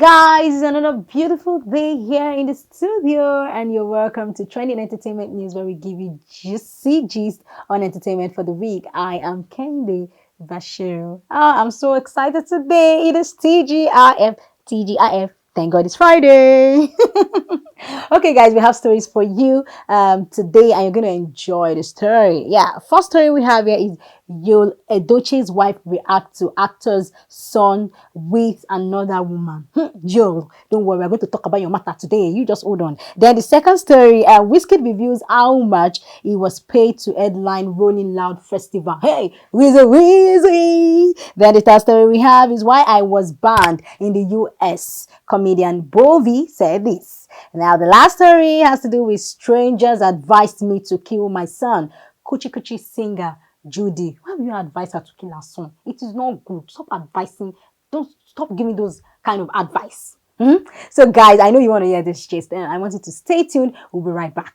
guys, it's another beautiful day here in the studio, and you're welcome to Trending Entertainment News, where we give you juicy gist on entertainment for the week. I am Kendi Bashir. I'm so excited today. It is TGIF. TGIF. Thank God it's Friday. Okay, guys, we have stories for you today, and you're going to enjoy the story. Yeah, first story we have here is Yul Edochie's wife react to actor's son with another woman. Yul, don't worry, we're going to talk about your matter today. You just hold on. Then the second story, Wizkid reveals how much he was paid to headline Rolling Loud Festival. Hey, Wizzy. Then the third story we have is why I was banned in the US. Comedian Bovi said this. Now, the last story has to do with strangers advised me to kill my son. Kuchi Kuchi singer Jodie, why will you advise her to kill her son? It is not good. Stop advising. Don't stop giving those kind of advice. So, guys, I know you want to hear this gist, and I want you to stay tuned. We'll be right back.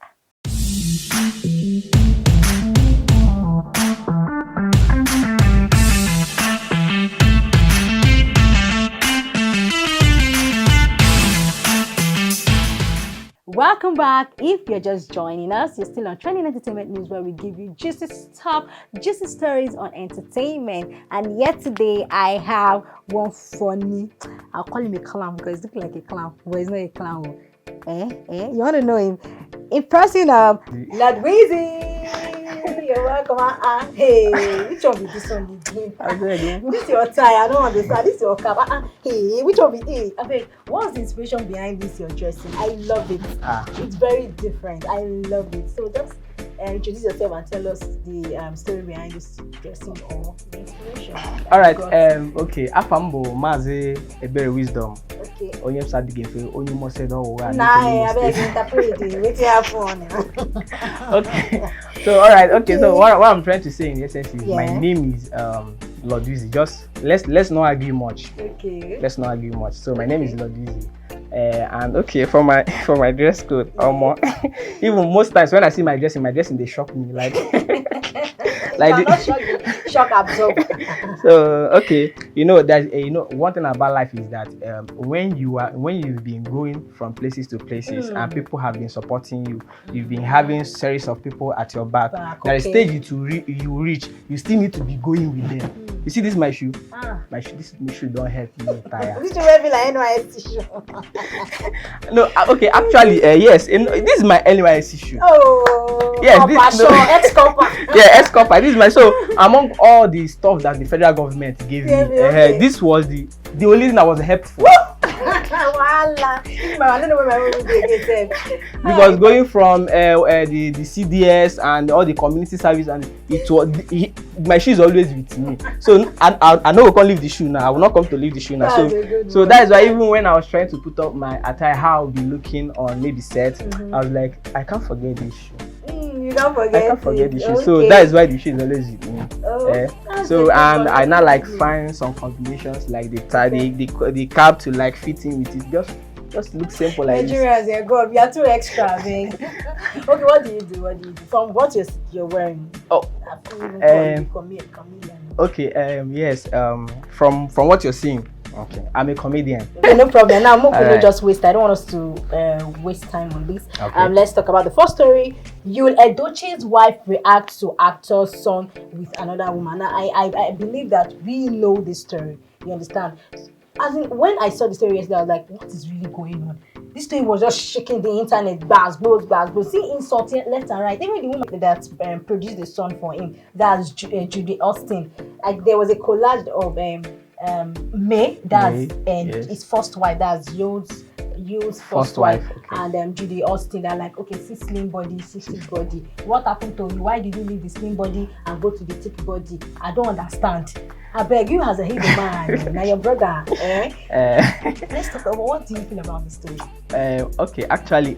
Welcome back. If you're just joining us, you're still on Trending Entertainment News, where we give you juicy stuff, juicy stories on entertainment. And yet today, I have one funny, I'll call him a clown because he's looking like a clown, but he's not a clown. You want to know him? In person, Lord Wizzy. You're welcome. Hey, which one is this one? This is your tie. I don't understand. This is your cap. Hey, which one is it? I mean, what's the inspiration behind this? Your dressing? I love it. It's very different. I love it. So just introduce yourself and tell us the story behind this dressing or the inspiration. All right. Okay. Afambo maze ebere wisdom. Okay. Onyem sadige fe onyumo said oh wa. Nah, I beg interpret it. Wait here for Okay. So all right. Okay. So what I'm trying to say in essence is my name is Lord Wizzy. Just let's not argue much. Okay. Let's not argue much. So my name is Lord Wizzy. And okay, for my dress code, even most times when I see my dressing they shock me like shock absorber. So okay, that one thing about life is that when you've been going from places to places and people have been supporting you, you've been having series of people at your back. There is stage you reach, you still need to be going with them. You see this my shoe? This shoe don't help me tire. This shoe will be like NYSC shoe. No, okay, actually, yes. This is my NYSC shoe. Oh, yes, ex-copper. Yeah, ex-copper. This is my among all the stuff that the federal government gave me. Okay. This was the only thing that was helpful. Because going from the CDS and all the community service, and my shoe is always with me. So I know we can't leave the shoe now. I will not come to leave the shoe now. So that is why even when I was trying to put up my attire, how I'll be looking on maybe set, I was like, I can't forget this shoe. You can't forget. I can't forget the shoe. Okay. So that is why the shoe is always with me. So and I now like find some combinations like the tie, the cap to like fit in with it. Just look simple like Nigerians, this. God, we are too extra, man. Okay, what do you do? From what you're wearing? Okay, yes. From what you're seeing. Okay, I'm a comedian. Okay, no problem. Now, we'll just waste. I don't want us to waste time on this. Okay. Let's talk about the first story. Yul Edochie's wife reacts to actor's son with another woman. Now, I believe that we know this story. You understand? As in, when I saw the story yesterday, I was like, what is really going on? This story was just shaking the internet, bars, see insulting left and right. Even the woman that produced the son for him, that's Jodie Austin. Like, there was a collage of May, that's his first wife, that's Yul's first wife. Okay. And Jodie Austin, they're like, okay, see slim body, see thick body. What happened to you? Why did you leave the slim body and go to the thick body? I don't understand. I beg you, as a hidden man, now your brother. Let's talk about, what do you feel about this story? Okay, actually,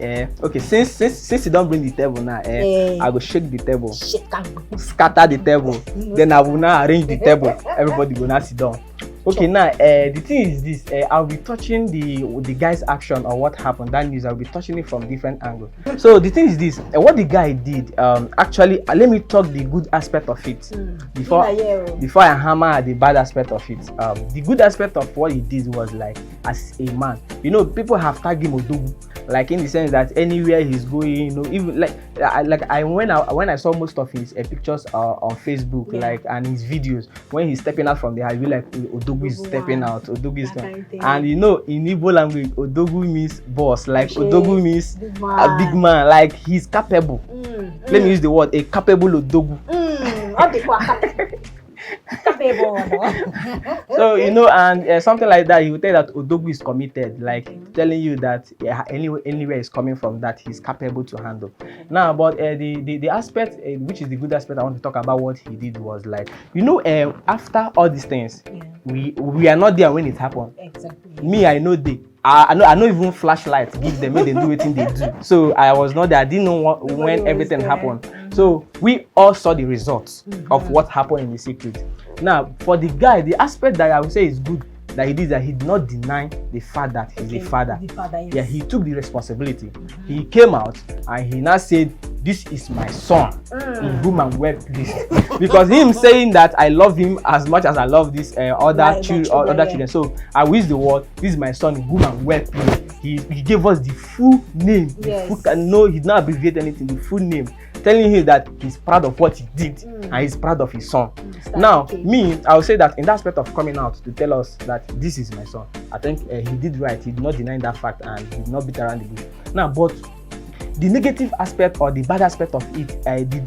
since you don't bring the table now, I will shake the table, scatter the table, then I will now arrange the table. Everybody will now sit down. Okay, now the thing is this: I'll be touching the guy's action or what happened. That news, I'll be touching it from different angles. So the thing is this: what the guy did, actually, let me talk the good aspect of it before I hammer the bad aspect of it. The good aspect of what he did was like as a man. You know, people have tagged him Odogu, like in the sense that anywhere he's going, you know, even when I saw most of his pictures on Facebook, like, and his videos, when he's stepping out from the house, be like Odogu is stepping out, Odogu is stepping. And you know, in Igbo language, Odogu means boss, like Odogu means a big man, like he's capable. Let me use the word, a capable Odogu. So you know, and something like that, he will tell that Odogu is committed, like telling you that anywhere is coming from, that he's capable to handle. Now, but the aspect, which is the good aspect I want to talk about, what he did was, like, you know, after all these things, we are not there when it happened. Exactly. Me, I know I know even flashlights give them when they do everything they do. So I was not there. I didn't know when everything happened. So we all saw the results of what happened in the secret. Now, for the guy, the aspect that I would say is good that he did, that he did not deny the fact that he's a father. Yeah, he took the responsibility. He came out and he now said, "This is my son, in whom I'm well pleased." Because him saying that I love him as much as I love this other children. So I wish the word, "This is my son, in whom I'm well pleased." He gave us the full name. Yes. He did not abbreviate anything. The full name, telling him that he's proud of what he did and he's proud of his son. Now, me, I would say that in that aspect of coming out to tell us that this is my son, I think he did right. He did not deny that fact and he did not beat around the bush. Now, but the negative aspect or the bad aspect of it,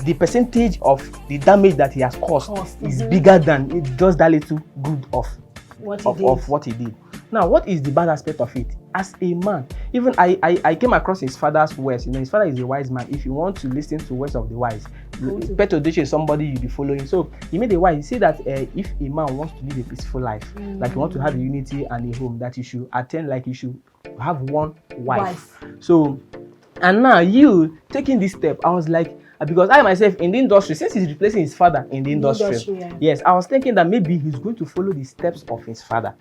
the percentage of the damage that he has caused is bigger than it does that little good of what he did. Now, what is the bad aspect of it? As a man, even I came across his father's words. You know, his father is a wise man. If you want to listen to words of the wise, Yul Edochie is somebody you'll be following. So he made a wise. He said that if a man wants to live a peaceful life, like you want to have a unity and a home, that you should attend, like you should have one wife. So, and now you taking this step, I was like, because I myself in the industry, since he's replacing his father in the industry, yes, I was thinking that maybe he's going to follow the steps of his father.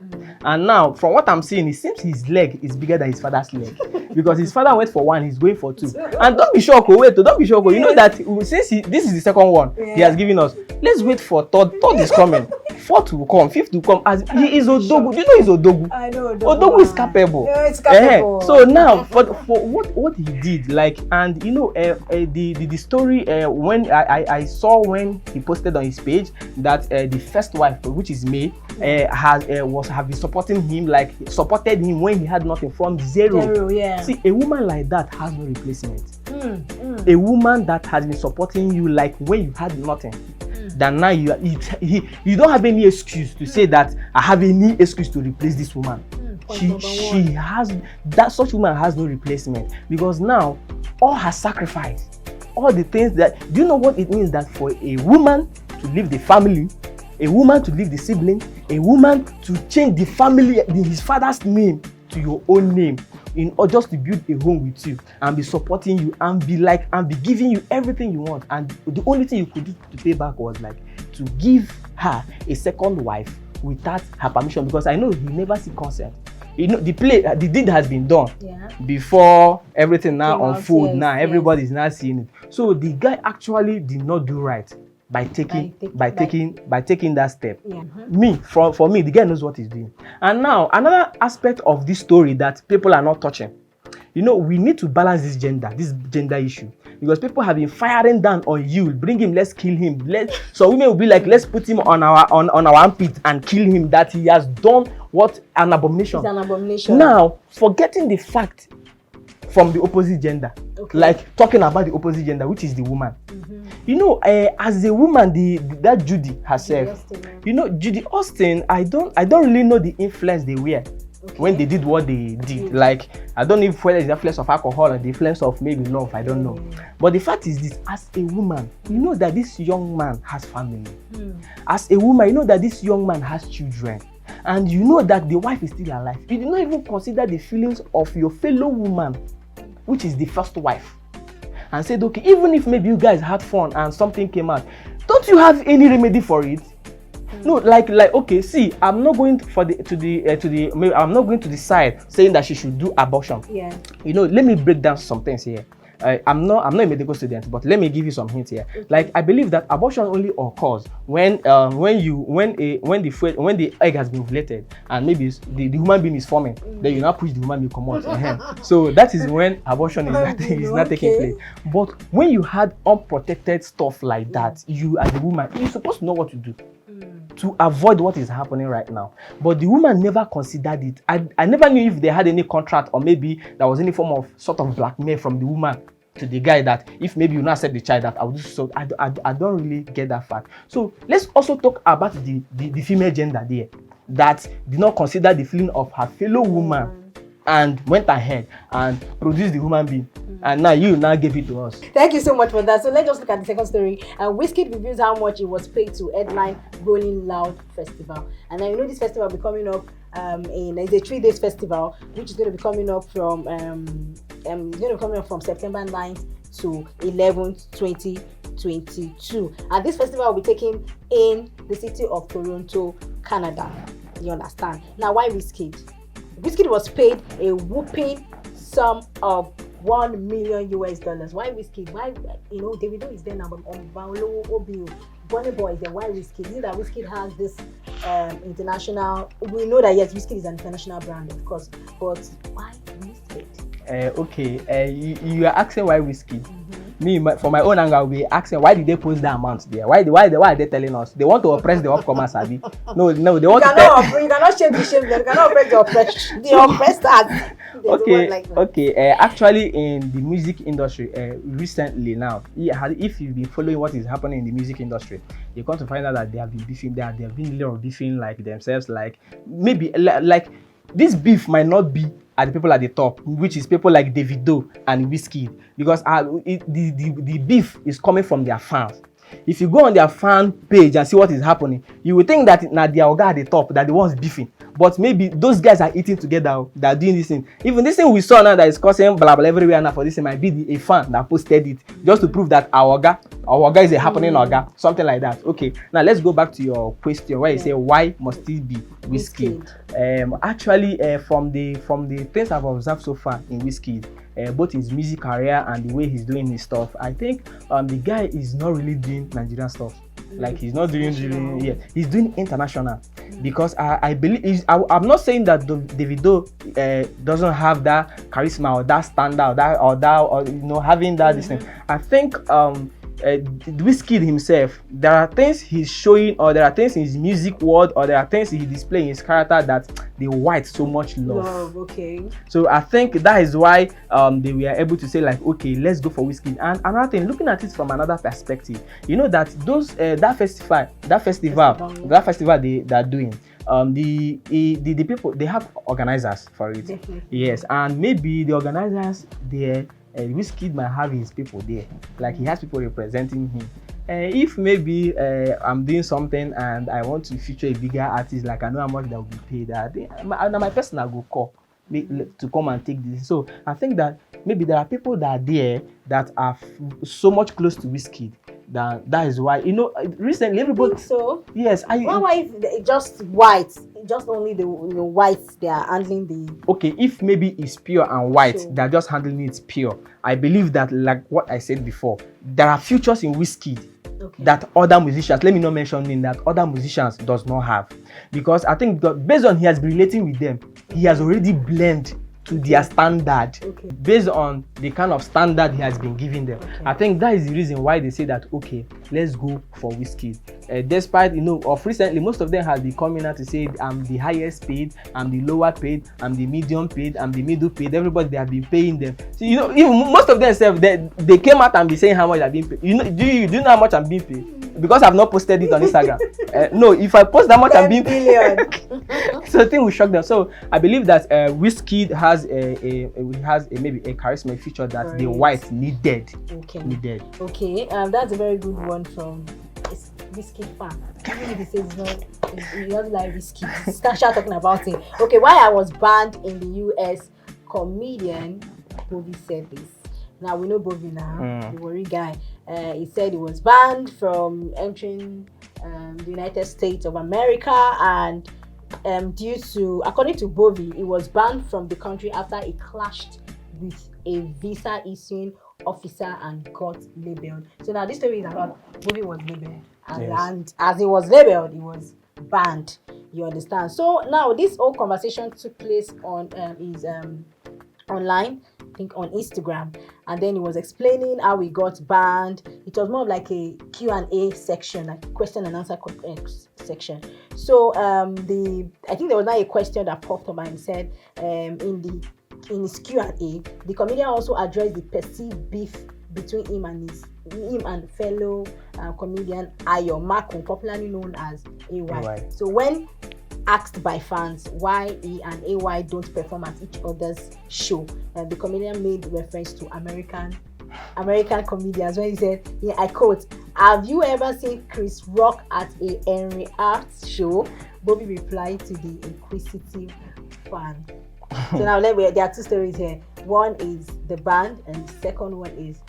And now, from what I'm seeing, it seems his leg is bigger than his father's leg, because his father went for one, he's going for two. And don't be shocked, don't be shocked. You know that since this is the second one he has given us, let's wait for third. Third is coming. Fourth will come, fifth will come. As he is Odogu. Do you know he's Odogu? I know Odogu. Odogu is capable. Yeah, it's capable. So now, for what he did, like, and you know, the story, when I saw when he posted on his page that the first wife, which is May, have been supporting him, like supported him when he had nothing, from zero. Yeah. See, a woman like that has no replacement. A woman that has been supporting you, like when you had nothing. That now you don't have any excuse to say that I have any excuse to replace this woman. She has that, such woman has no replacement, because now all her sacrifice, all the things that, do you know what it means that for a woman to leave the family, a woman to leave the sibling, a woman to change the family, his father's name to your own name, in order just to build a home with you and be supporting you and be giving you everything you want, and the only thing you could do to pay back was like to give her a second wife without her permission, because I know he never see consent. You know, the deed has been done before everything now unfold. Now everybody is now seeing it. So the guy actually did not do right by taking that step. For me, the guy knows what he's doing. And now another aspect of this story that people are not touching. You know, we need to balance this gender issue, because people have been firing down on you. Bring him, let's kill him. So women will be like, let's put him on our armpit and kill him, that he has done what? An abomination. It's an abomination. Now, forgetting the fact from the opposite gender, like talking about the opposite gender, which is the woman. You know, as a woman, that Jodie herself, you know, Jodie Austin, I don't really know the influence they were when they did what they did. Like, I don't know if whether it's the influence of alcohol or the influence of maybe love, I don't know. But the fact is this, as a woman, you know that this young man has family. As a woman, you know that this young man has children. And you know that the wife is still alive. You do not even consider the feelings of your fellow woman, which is the first wife, and said, okay, even if maybe you guys had fun and something came out, don't you have any remedy for it? No, like okay, see, I'm not going I'm not going to decide saying that she should do abortion. Yeah. You know, let me break down some things here. I'm not a medical student, but let me give you some hints here. Okay. Like I believe that abortion only occurs when the egg has been ovulated and maybe the human being is forming. Then you now push the human being come out. So that is when abortion is not taking place. But when you had unprotected stuff like that, you as a woman, you're supposed to know what to do to avoid what is happening right now. But the woman never considered it. I never knew if they had any contract or maybe there was any form of sort of blackmail from the woman to the guy that if maybe you not accept the child that I would do so. I don't really get that fact. So let's also talk about the female gender there that did not consider the feeling of her fellow woman and went ahead and produced the human being. And now you give it to us. Thank you so much for that. So let's just look at the second story. Wizkid reveals how much it was paid to headline Rolling Loud Festival. And now you know this festival will be coming up it's a 3 days festival, which is going to be coming up from September 9th to 11th, 2022. And this festival will be taken in the city of Toronto, Canada. You understand? Now, why Wizkid? Wizkid was paid a whooping sum of $1 million. Why Wizkid? Why, Davido is there now, but Bonnie Boy is there. Why Wizkid? You know that Wizkid has this international. We know that yes, Wizkid is an international brand, of course, but why Wizkid? You are asking why Wizkid. Me, for my own angle, I'll be asking why did they post that amount there? Why are they telling us? They want to oppress the upcomers, Abi? No, they want to. You cannot shame the shame them. You cannot oppress the oppressed. Okay. Actually, in the music industry, recently now, if you've been following what is happening in the music industry, you're going to find out that they have been beefing. There have been a lot of beefing, like themselves, like maybe like this beef might not be at the people at the top, which is people like Davido and Wizkid, because the beef is coming from their fans. If you go on their fan page and see what is happening, you will think that now they are at the top, that the ones beefing. But maybe those guys are eating together, they are doing this thing. Even this thing we saw now that is causing blah blah everywhere now for this, it might be a fan that posted it just to prove that our guy is a happening Oga, something like that. Okay, now let's go back to your question where you say why must it be Wizkid? Actually, from the things I've observed so far in Wizkid, both his music career and the way he's doing his stuff, I think the guy is not really doing Nigerian stuff. Like he's not doing he's doing international, because I believe I'm not saying that Davido doesn't have that charisma or that standard or having that this thing. I think Wizkid himself, there are things he's showing, or there are things in his music world, or there are things he displays in his character that the whites so much love. Okay. So I think that is why they were able to say like, okay, let's go for Wizkid. And another thing, looking at it from another perspective, you know that those that festival they are doing. The people, they have organizers for it. Definitely. Yes, and maybe the organizers there, Wizkid might have his people there, like he has people representing him. If maybe I'm doing something and I want to feature a bigger artist, like I know how much that will be paid, I think my personal go call to come and take this. So I think that maybe there are people that are there that are so much close to Wizkid. That is why, recently everybody. Think so? Yes. Why if just whites, just only the whites they are handling the. Okay, if maybe it's pure and white, sure, they're just handling it pure. I believe that, like what I said before, there are features in Wizkid that other musicians, let me not mention name, that other musicians does not have, because I think based on he has been relating with them, he has already blended to their standard, based on the kind of standard he has been giving them. I think that is the reason why they say that, okay, let's go for Wizkid. Despite, of recently, most of them have been coming out to say, I'm the highest paid, I'm the lower paid, I'm the medium paid, I'm the middle paid. Everybody, they have been paying them. So, even most of them, they came out and be saying how much they're being paid. Do you know how much I'm being paid? Because I've not posted it on Instagram. No, if I post that much, I'm being paid. So the thing will shock them. So I believe that Wizkid has maybe a charisma feature that the white needed. Okay, that's a very good one from Wizkid fan. Even if he says he doesn't like Wizkid, start talking about it. Okay, why I was banned in the US? Comedian Bovi said this. Now we know Bovi now, the worry guy. He said he was banned from entering the United States of America, and due to, according to Bovi, he was banned from the country after he clashed with a visa issuing officer and got labeled. So now this story is about Bovi was labeled, Yes. and as it was labeled, it was banned. You understand? So now this whole conversation took place on his online, I think on Instagram, and then he was explaining how he got banned. It was more of like a Q&A section, like question and answer section. So I think there was now a question that popped up, and he said in his Q&A, the comedian also addressed the perceived beef between him and fellow comedian Ayo Mako, popularly known as AY. So when asked by fans why he and AY don't perform at each other's show, the comedian made reference to American comedians when he said, I quote, "Have you ever seen Chris Rock at a Henry Arts show?" Bovi replied to the inquisitive fan. So now there are two stories here. One is the band, and the second one is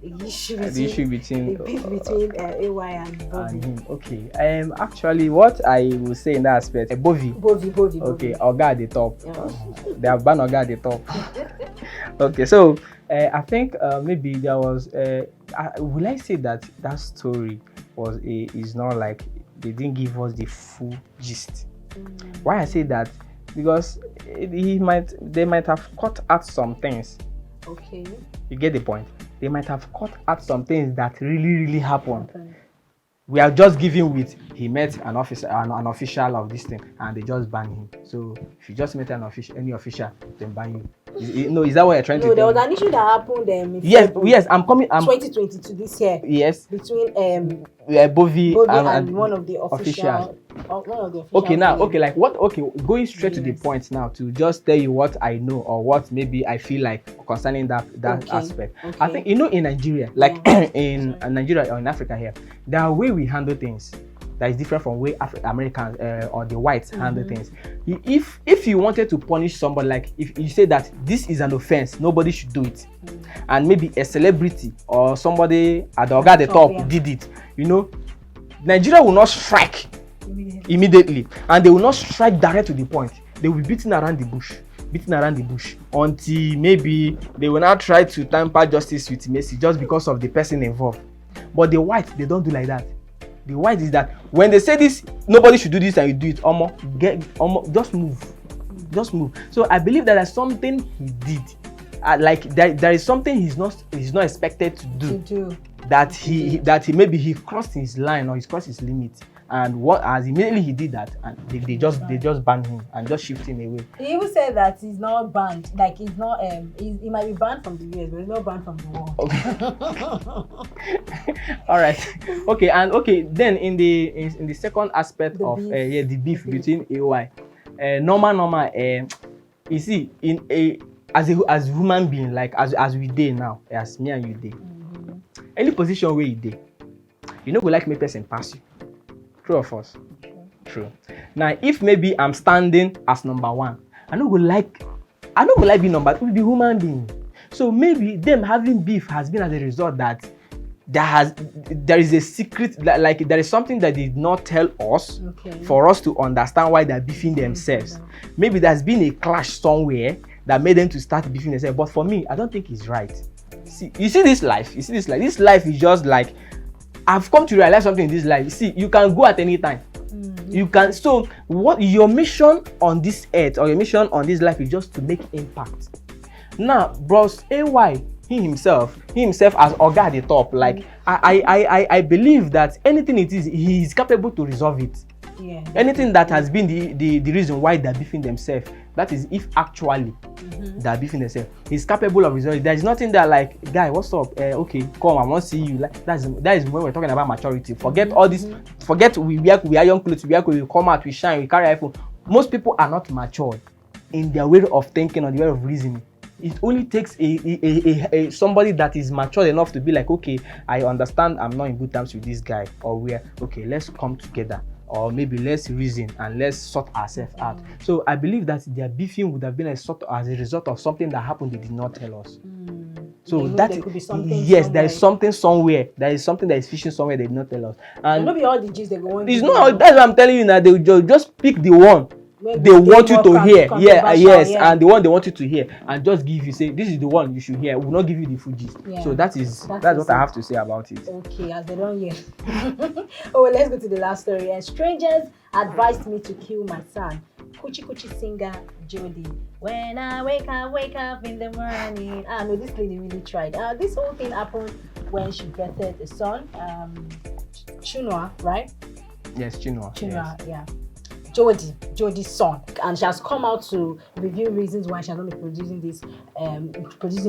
the issue between AY and Bovi. And him. Okay. Actually, what I will say in that aspect, Bovi. Okay, Oga at the top. They have banned Oga at the top. Okay, so I think maybe there was. Will I say that story is not like they didn't give us the full gist? Why I say that? Because they might have cut out some things. Okay. You get the point? They might have cut out some things that really happened. We are just giving with he met an officer, an official of this thing, and they just ban him. So if you just met any official, then ban you. Is that what you're trying to do? No, there was an issue that happened. Yes, I'm coming. 2022 this year. Yes. Between Bovi and one of the officials. Okay, now, like what? Okay, going straight to the point now to just tell you what I know or what maybe I feel like concerning that aspect. Okay. I think in Nigeria, like in Nigeria or in Africa here, there are way we handle things that is different from way Americans or the whites handle things. If you wanted to punish somebody, like if you say that this is an offense, nobody should do it, and maybe a celebrity or somebody at the top did it, Nigeria will not strike immediately, and they will not strike direct to the point. They will be beating around the bush until maybe they will not try to tamper justice with mercy just because of the person involved. But the whites, they don't do like that. The white is that when they say this, nobody should do this, and you do it, just move. So I believe that there's something he did, like there is something he's not expected to do. That he crossed his line or he crossed his limit, and as immediately he did that, and they just banned him and just shift him away. He even said that he's not banned, like he's not he might be banned from the US, but he's not banned from the world. Okay. All right. Okay, and then in the second aspect of the beef between AY, normal, you see, as human being, like as we dey now, as me and you dey, any position where you dey, you know, go like make person pass you. True or false? True. Now, if maybe I'm standing as number one, I don't go like being number two, be human being. So maybe them having beef has been as a result that there is a secret, like there is something that they did not tell us for us to understand why they're beefing themselves. Maybe there's been a clash somewhere that made them to start beefing themselves. But for me, I don't think it's right. You see this life. This life is just like, I've come to realize something in this life. See, you can go at any time. You can. So, what your mission on this earth or your mission on this life is just to make impact. Now, bros, AY, he himself as Oga at the top. Like, I believe that anything it is, he is capable to resolve it. Yeah. Anything that has been the reason why they're beefing themselves, that is if actually they're beefing themselves, he's capable of resolving it. There is nothing that like, guy, what's up? Okay, come, I want to see you. Like that is when we're talking about maturity. Forget all this. Forget we are young clothes. We come out, we shine, we carry iPhone. Most people are not mature in their way of thinking or the way of reasoning. It only takes a somebody that is mature enough to be like, okay, I understand I'm not in good terms with this guy, or let's come together, or maybe let's reason and let's sort ourselves out. So I believe that their beefing would have been as a result of something that happened they did not tell us. So that there could be something. Yes, there is something somewhere. There is something that is fishing somewhere they did not tell us. And not be all the G's they go on. It's not. That's what I'm telling you now. They will just pick the one they want you to hear. Yes, and the one they want you to hear, and just give you, say this is the one you should hear. We will not give you the full gist. So that's what I have to say about it. Okay, as they don't hear. Oh, well, let's go to the last story. And strangers advised me to kill my son. Kuchi Kuchi singer Jodie. When I wake up in the morning. No, this lady really tried. This whole thing happened when she birthed a son, Chinua, right? Yes, Chinua. Yes. Yeah. Jodie's son, and she has come out to review reasons why she has not been producing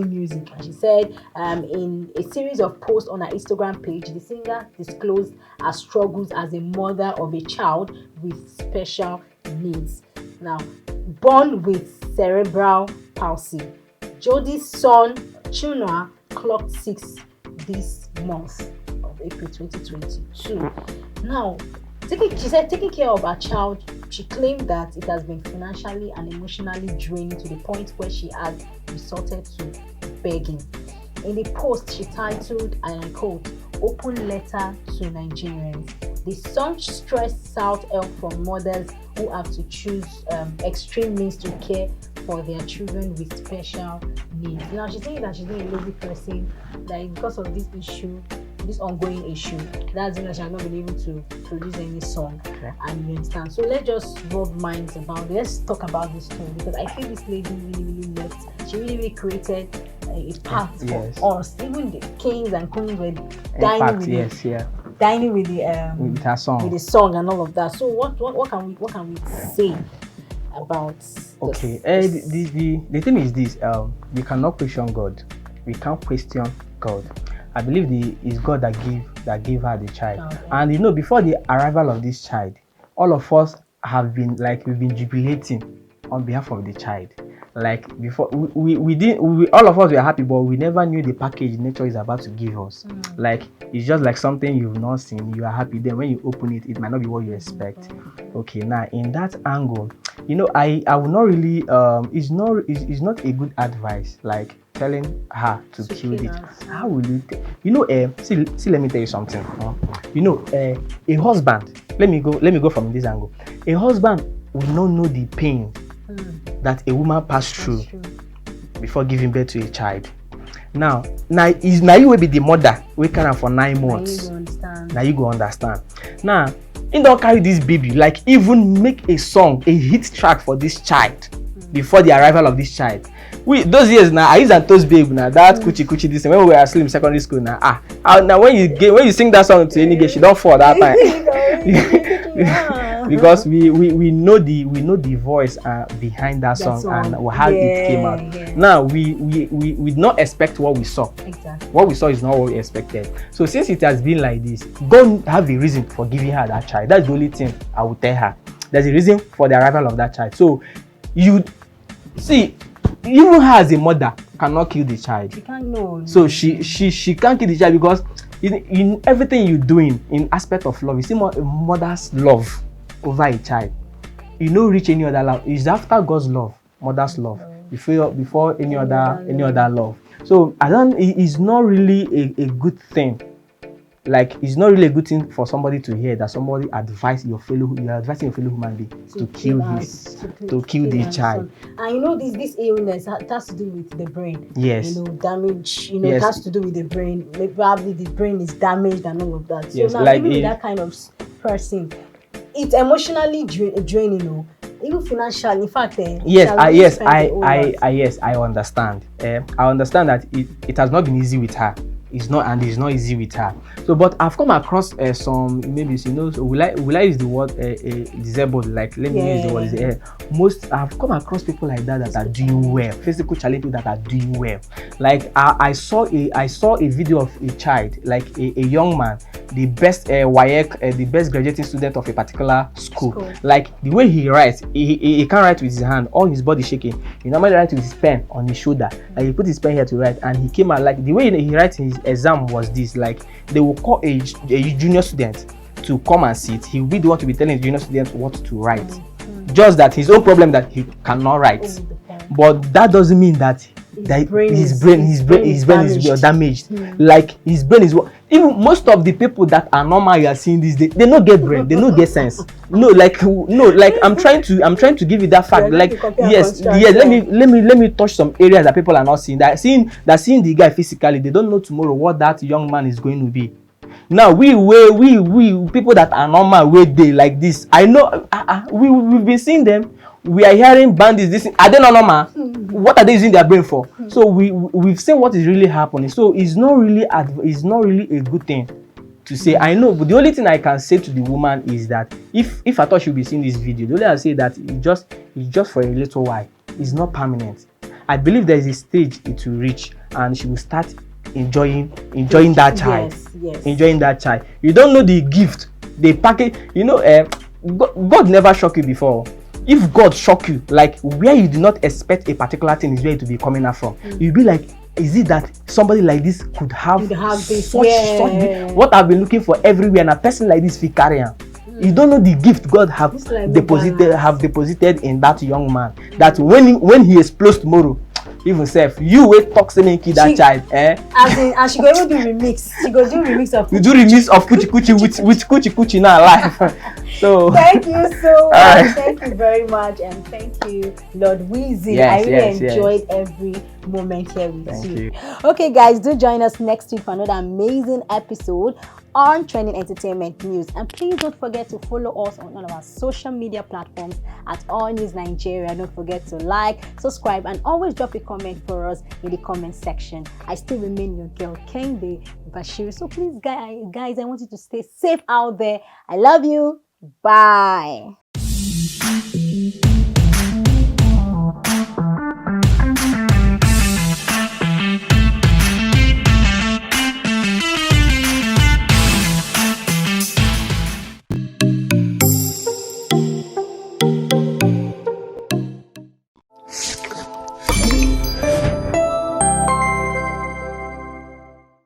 music. And she said, in a series of posts on her Instagram page, the singer disclosed her struggles as a mother of a child with special needs. Now, born with cerebral palsy, Jodie's son Chinua clocked 6 this month of April 2022. Now, she said taking care of her child, she claimed that it has been financially and emotionally draining to the point where she has resorted to begging. In the post, she titled, and I quote, "Open Letter to Nigerians." The song stressed out help from mothers who have to choose extreme means to care for their children with special needs. Now, she's saying that she's not a lazy person, that because of this issue, this ongoing issue, that's why she has not been able to produce any song. Okay. And you understand. So let's just rub minds about it. Let's talk about this too, because I feel this lady really left. She really created a path for us. Even the kings and queens were dining with with her song, with the song and all of that. So what can we say about this? Okay, the thing is this: we cannot question God. We can't question God. I believe it's God that gave her the child. Okay. And before the arrival of this child, all of us have been we've been jubilating on behalf of the child. Like before, all of us were happy, but we never knew the package nature is about to give us. Like it's just like something you've not seen. You are happy, then when you open it, it might not be what you expect. Okay, now in that angle, I will not really it's not a good advice, like telling her to kill it. How will you see, let me tell you something. A husband, let me go from this angle. A husband will not know the pain that a woman passed through before giving birth to a child. Now you will be the mother we can have for 9 months. Now you go understand. Now he don't carry this baby, like even make a song, a hit track for this child before the arrival of this child. Those years now, I used to toast babe now, that Kuchi Kuchi this when we were asleep in secondary school now. Now when you sing that song to any girl, she don't fall that time. Because we know the voice behind that song and how it came out. Now we did not expect what we saw. Exactly. What we saw is not what we expected. So since it has been like this, God have a reason for giving her that child. That's the only thing I will tell her. There's a reason for the arrival of that child. So you see, even her as a mother cannot kill the child. She can't know. So she can't kill the child because in everything you're doing in aspect of love, you see a mother's love over a child. You don't reach any other love. It's after God's love, mother's love, before any other love. So it's not really a good thing. Like it's not really a good thing for somebody to hear that somebody you're advising your fellow human being to kill the child. And this illness has to do with the brain. Yes. Damage. It has to do with the brain. Maybe probably the brain is damaged and all of that. So yes, now even with that kind of person, it's emotionally draining. Even financially, in fact, I understand. I understand that it has not been easy with her. It's not easy with her. So, but I've come across some maybe will I use the word disabled? Like let me use the word. Most I've come across people like that are doing well. Physical challenges that are doing well. Like I saw a video of a child, like a young man, the best the best graduating student of a particular school. Like the way he writes, he can't write with his hand, all his body shaking. He normally writes with his pen on his shoulder. Like he put his pen here to write, and he came out like the way he writes his exam was this: like they will call a junior student to come and sit. He will be the one to be telling the junior student what to write. Just that his own problem that he cannot write, but that doesn't mean that his brain is damaged. Like his brain is what even most of the people that are normal you are seeing these days, they no get brain, they no get sense. No, like I'm trying to give you that fact. Like yes, let me touch some areas that people are not seeing. Seeing the guy physically, they don't know tomorrow what that young man is going to be. Now we people that are normal wey dey like this, I know we've been seeing them. We are hearing bandits. This are they not normal? What are they using their brain for? So we've seen what is really happening. So it's not really a good thing to say. I know, but the only thing I can say to the woman is that if I thought she'll be seeing this video, the only I say that it's just for a little while. It's not permanent. I believe there is a stage it will reach, and she will start enjoying that child. Yes. Enjoying that child. You don't know the gift, the package. You know, God never shocked you before. If God shock you, like where you do not expect a particular thing is where it will be coming out from. You'll be like, is it that somebody like this could have this, such what I've been looking for everywhere, and a person like this will carry on. You don't know the gift God have deposited in that young man. That when he explodes tomorrow, even self, you wait talk say make that child, and she go even do remix. She go do remix of Kuchi Kuchi with Kuchi Kuchi now live. So thank you so much. Thank you very much, and thank you, Lord Wizkid. I really enjoyed every moment here with you. Okay, guys, do join us next week for another amazing episode on Trending Entertainment News. And please don't forget to follow us on all of our social media platforms at All News Nigeria. Don't forget to like, subscribe, and always drop a comment for us in the comment section. I still remain your girl, Kende Bashir. So please, guys, I want you to stay safe out there. I love you. Bye.